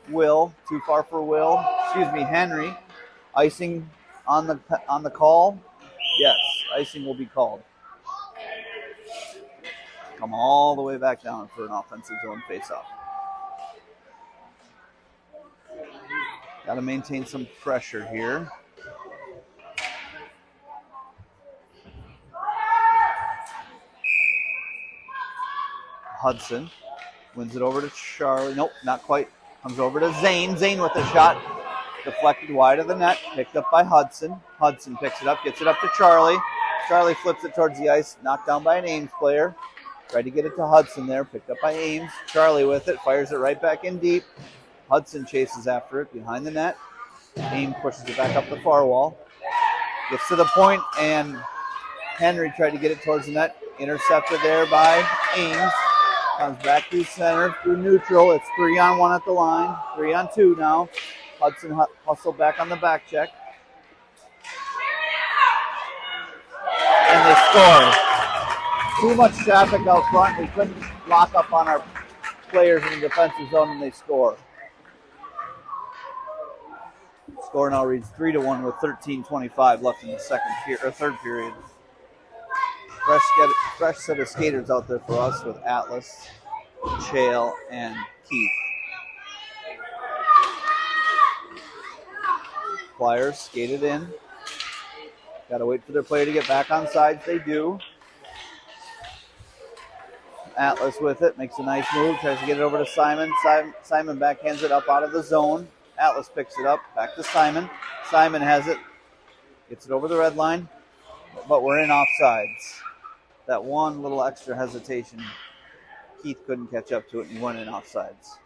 Will. Too far for Will. Henry. Icing on the call. Yes, icing will be called. Come all the way back down for an offensive zone faceoff. Got to maintain some pressure here. Hudson wins it over to Charlie. Nope, not quite. Comes over to Zane. Zane with a shot. Deflected wide of the net. Picked up by Hudson. Hudson picks it up. Gets it up to Charlie. Charlie flips it towards the ice. Knocked down by an Ames player. Tried to get it to Hudson there. Picked up by Ames. Charlie with it. Fires it right back in deep. Hudson chases after it behind the net. Ames pushes it back up the far wall. Gets to the point, and Henry tried to get it towards the net. Intercepted there by Ames. Comes back through center, through neutral. It's 3-on-1 at the line. 3-on-2 now. Hudson hustled back on the back check. And they score. Too much traffic out front. We couldn't lock up on our players in the defensive zone, and they score. Score now reads 3-1 with 13:25 left in the third period. Fresh set of skaters out there for us with Atlas, Chael, and Keith. Flyers skated in. Got to wait for their player to get back on sides. They do. Atlas with it. Makes a nice move. Tries to get it over to Simon. Simon backhands it up out of the zone. Atlas picks it up. Back to Simon. Simon has it. Gets it over the red line. But we're in offsides. That one little extra hesitation. Keith couldn't catch up to it, and he went in offsides.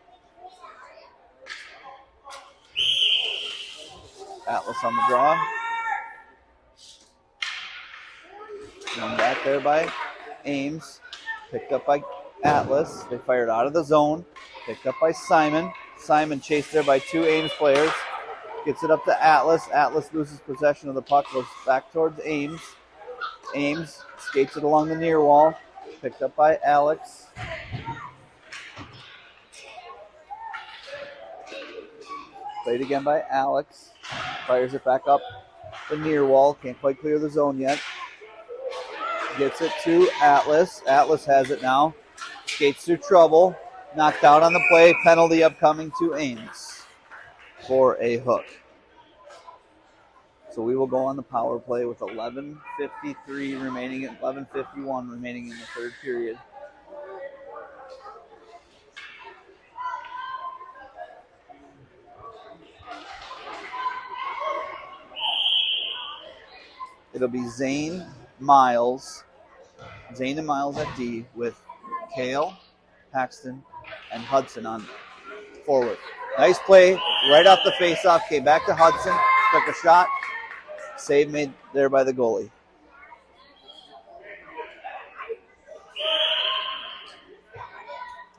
Atlas on the draw. Run back there by Ames. Picked up by Atlas. They fired out of the zone. Picked up by Simon. Simon chased there by two Ames players. Gets it up to Atlas. Atlas loses possession of the puck. Goes back towards Ames. Ames skates it along the near wall. Picked up by Alex. Played again by Alex. Fires it back up the near wall. Can't quite clear the zone yet. Gets it to Atlas. Atlas has it now. Skates through trouble. Knocked out on the play. Penalty upcoming to Ames for a hook. So we will go on the power play with 11:51 remaining in the third period. It'll be Zane and Miles at D with Kale, Paxton, and Hudson on forward. Nice play right off the faceoff. Came back to Hudson. Took a shot. Save made there by the goalie.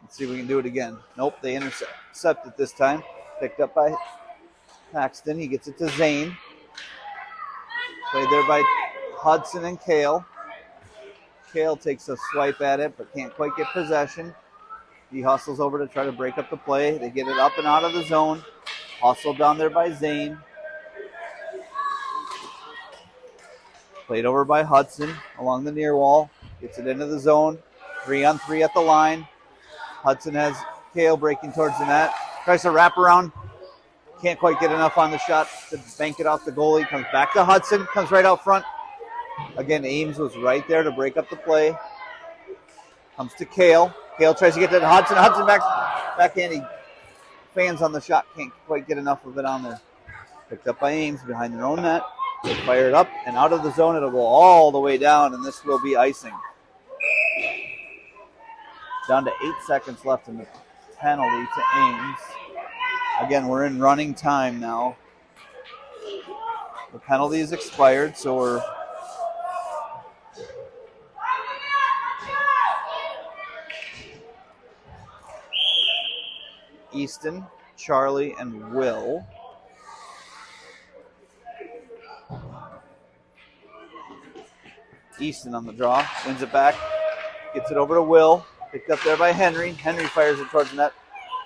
Let's see if we can do it again. Nope, they intercept it this time. Picked up by Paxton. He gets it to Zane. Played there by Hudson and Kale. Kale takes a swipe at it, but can't quite get possession. He hustles over to try to break up the play. They get it up and out of the zone. Hustled down there by Zane. Played over by Hudson along the near wall. Gets it into the zone. 3-on-3 at the line. Hudson has Kale breaking towards the net. Tries to wrap around. Can't quite get enough on the shot to bank it off the goalie. Comes back to Hudson. Comes right out front. Again, Ames was right there to break up the play. Comes to Kale. Kale tries to get to Hudson. Hudson backhand. He fans on the shot. Can't quite get enough of it on there. Picked up by Ames behind their own net. They fire it up and out of the zone. It'll go all the way down, and this will be icing. Down to 8 seconds left in the penalty to Ames. Again, we're in running time now. The penalty is expired, so we're Easton Charlie and Will. Easton on the draw, wins it back, gets it over to Will, picked up there by Henry. Henry fires it towards the net,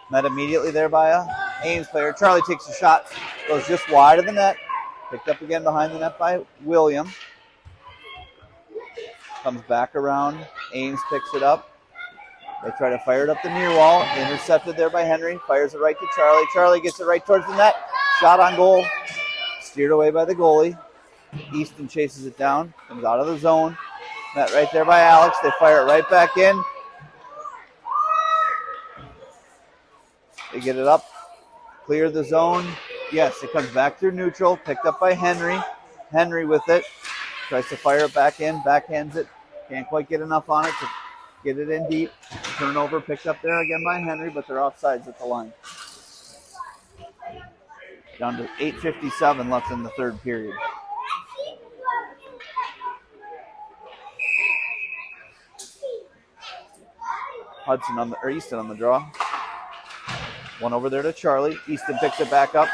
met immediately there by a Ames player. Charlie takes a shot, goes just wide of the net, picked up again behind the net by William. Comes back around, Ames picks it up. They try to fire it up the near wall, intercepted there by Henry, fires it right to Charlie. Charlie gets it right towards the net, shot on goal, steered away by the goalie. Easton chases it down, comes out of the zone. Met right there by Alex. They fire it right back in. They get it up, clear the zone. Yes, it comes back through neutral, picked up by Henry. Henry with it, tries to fire it back in, backhands it. Can't quite get enough on it to get it in deep. Turnover picked up there again by Henry, but they're offsides at the line. Down to 8:57 left in the third period. Easton on the draw. One over there to Charlie. Easton picks it back up.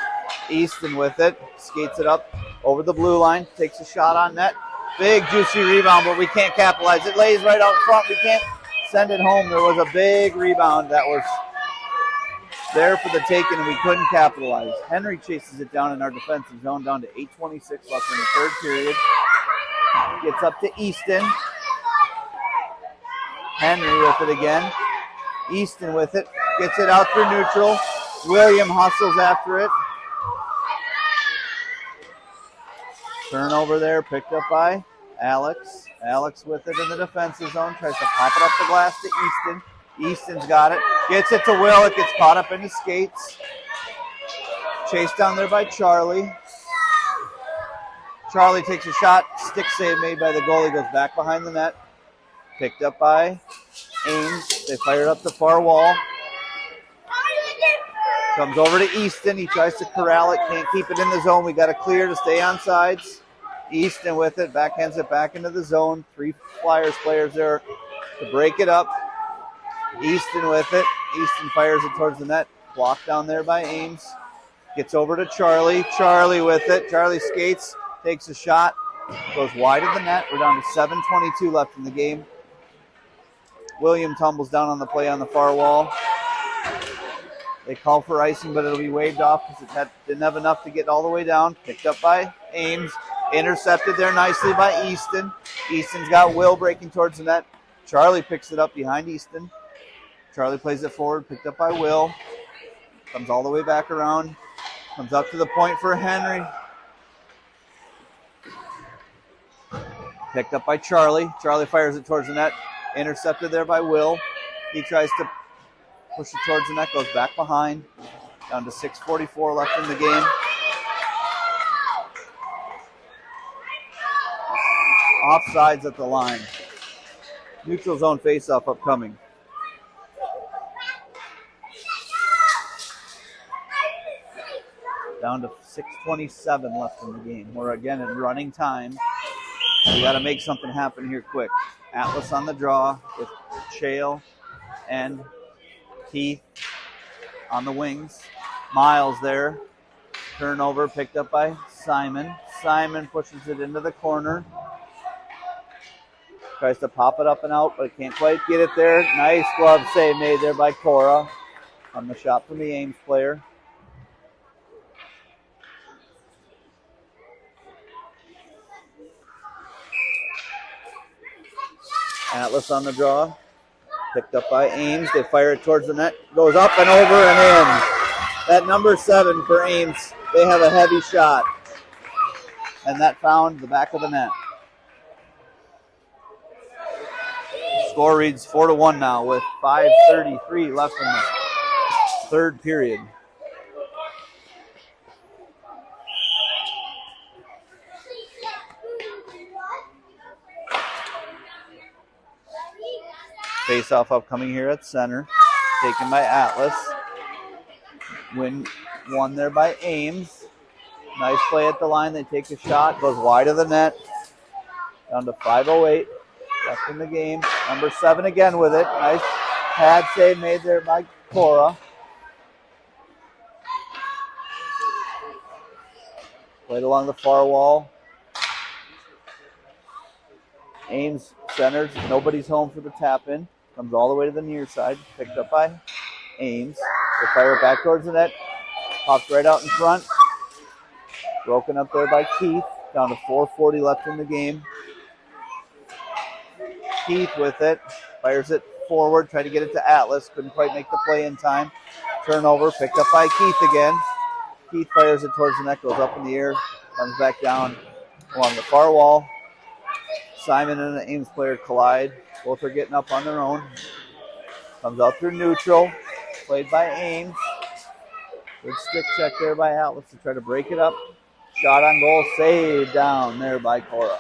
Easton with it. Skates it up over the blue line. Takes a shot on net. Big juicy rebound, but we can't capitalize. It lays right out front. We can't send it home. There was a big rebound that was there for the taking, and we couldn't capitalize. Henry chases it down in our defensive zone, down to 8:26 left in the third period. Gets up to Easton. Henry with it again. Easton with it. Gets it out through neutral. William hustles after it. Turnover there, picked up by Alex. Alex with it in the defensive zone. Tries to pop it up the glass to Easton. Easton's got it. Gets it to Will. It gets caught up in his skates. Chased down there by Charlie. Charlie takes a shot. Stick save made by the goalie. Goes back behind the net. Picked up by Ames. They fire it up the far wall. Comes over to Easton. He tries to corral it. Can't keep it in the zone. We got to clear to stay on sides. Easton with it. Backhands it back into the zone. 3 Flyers players there to break it up. Easton with it. Easton fires it towards the net. Blocked down there by Ames. Gets over to Charlie. Charlie with it. Charlie skates. Takes a shot. Goes wide of the net. We're down to 7:22 left in the game. William tumbles down on the play on the far wall. They call for icing, but it'll be waved off because it didn't have enough to get all the way down. Picked up by Ames. Intercepted there nicely by Easton. Easton's got Will breaking towards the net. Charlie picks it up behind Easton. Charlie plays it forward. Picked up by Will. Comes all the way back around. Comes up to the point for Henry. Picked up by Charlie. Charlie fires it towards the net. Intercepted there by Will. He tries to push it towards the net. Goes back behind. Down to 6:44 left in the game. Offsides at the line. Neutral zone faceoff upcoming. Down to 6:27 left in the game. We're again in running time. We got to make something happen here quick. Atlas on the draw with Shale and Keith on the wings. Miles there. Turnover picked up by Simon. Simon pushes it into the corner. Tries to pop it up and out, but can't quite get it there. Nice glove save made there by Cora on the shot from the Ames player. Atlas on the draw. Picked up by Ames. They fire it towards the net. Goes up and over and in. That number 7 for Ames. They have a heavy shot. And that found the back of the net. Score reads 4-1 now with 5:33 left in the third period. Face-off upcoming here at center. Taken by Atlas. Win one there by Ames. Nice play at the line. They take a shot. Goes wide of the net. Down to 5:08 left in the game. Number 7 again with it. Nice pad save made there by Cora. Played along the far wall. Ames centers. Nobody's home for the tap in. Comes all the way to the near side. Picked up by Ames. They fire it back towards the net. Pops right out in front. Broken up there by Keith. Down to 4:40 left in the game. Keith with it. Fires it forward. Tried to get it to Atlas. Couldn't quite make the play in time. Turnover. Picked up by Keith again. Keith fires it towards the net. Goes up in the air. Comes back down along the far wall. Simon and an Ames player collide. Both are getting up on their own. Comes out through neutral. Played by Ames. Good stick check there by Atlas to try to break it up. Shot on goal. Saved down there by Cora.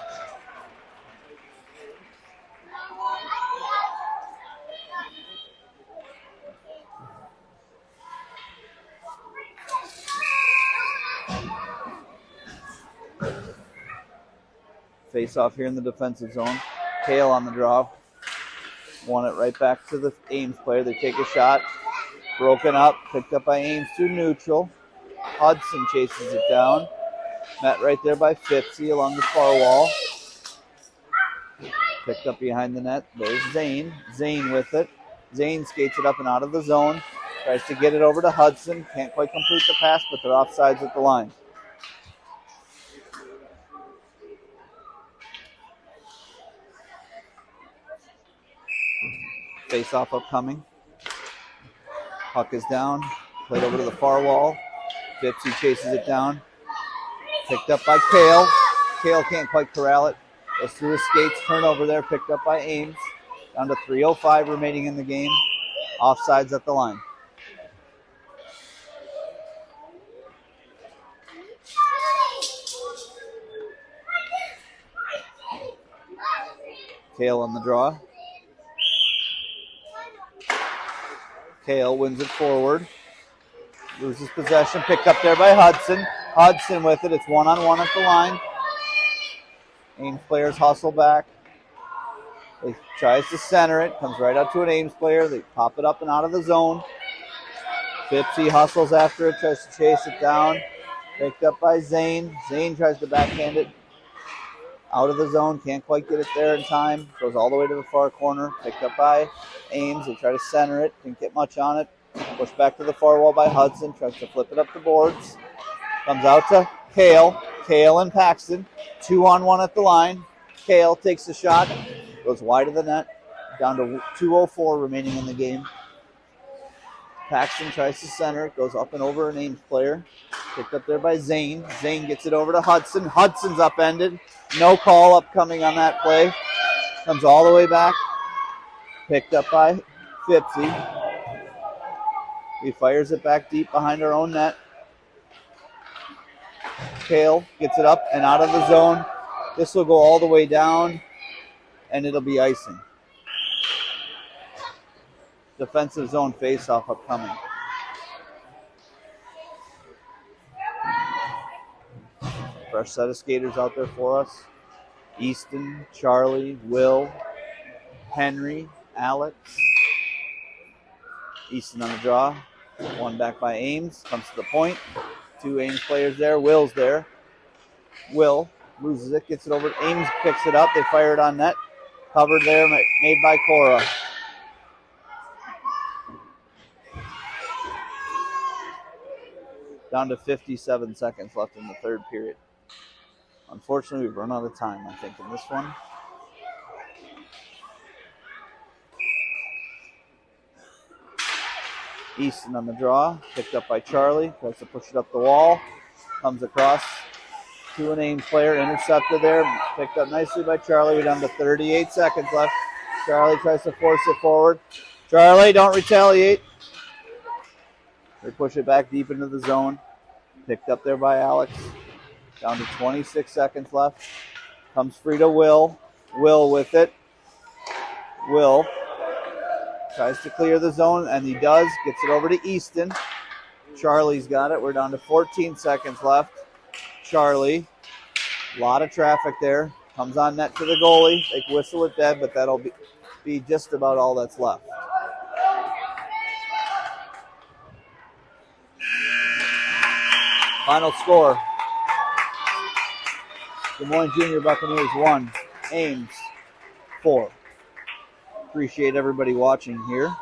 Face off here in the defensive zone. Kale on the draw. Won it right back to the Ames player. They take a shot. Broken up. Picked up by Ames through neutral. Hudson chases it down. Met right there by Fitzy along the far wall. Picked up behind the net. There's Zane. Zane with it. Zane skates it up and out of the zone. Tries to get it over to Hudson. Can't quite complete the pass, but they're offsides at the line. Face-off upcoming. Puck is down. Played over to the far wall. Fitzy chases it down. Picked up by Kale. Kale can't quite corral it. Goes through his skates. Turnover there. Picked up by Ames. Down to 3:05 remaining in the game. Offsides at the line. Kale on the draw. Kale wins it forward. Loses possession. Picked up there by Hudson. Hudson with it. It's one-on-one at the line. Ames players hustle back. He tries to center it. Comes right out to an Ames player. They pop it up and out of the zone. Fitzy hustles after it. Tries to chase it down. Picked up by Zane. Zane tries to backhand it out of the zone. Can't quite get it there in time. Goes all the way to the far corner. Picked up by Ames. They try to center it. Didn't get much on it. Pushed back to the far wall by Hudson. Tries to flip it up the boards. Comes out to Kale. Kale and Paxton. 2-on-1 at the line. Kale takes the shot. Goes wide of the net. Down to 2:04 remaining in the game. Paxton tries to center. Goes up and over an Ames player. Picked up there by Zane. Zane gets it over to Hudson. Hudson's upended. No call upcoming on that play. Comes all the way back. Picked up by Fitzy. He fires it back deep behind our own net. Kale gets it up and out of the zone. This will go all the way down, and it'll be icing. Defensive zone face-off upcoming. Fresh set of skaters out there for us. Easton, Charlie, Will, Henry, Alex. Easton on the draw. One back by Ames. Comes to the point. Two Ames players there. Will's there. Will loses it. Gets it over. Ames picks it up. They fire it on net. Covered there. Made by Cora. Down to 57 seconds left in the third period. Unfortunately, we've run out of time, I think, in this one. Easton on the draw. Picked up by Charlie. Tries to push it up the wall. Comes across to an Ames player. Intercepted there. Picked up nicely by Charlie. We're down to 38 seconds left. Charlie tries to force it forward. Charlie, don't retaliate. They push it back deep into the zone. Picked up there by Alex. Down to 26 seconds left. Comes free to Will. Will with it. Will tries to clear the zone, and he does. Gets it over to Easton. Charlie's got it. We're down to 14 seconds left. Charlie. A lot of traffic there. Comes on net to the goalie. They whistle it dead, but that'll be just about all that's left. Final score, The Moines Jr Buccaneers 1, Ames 4. Appreciate everybody watching here.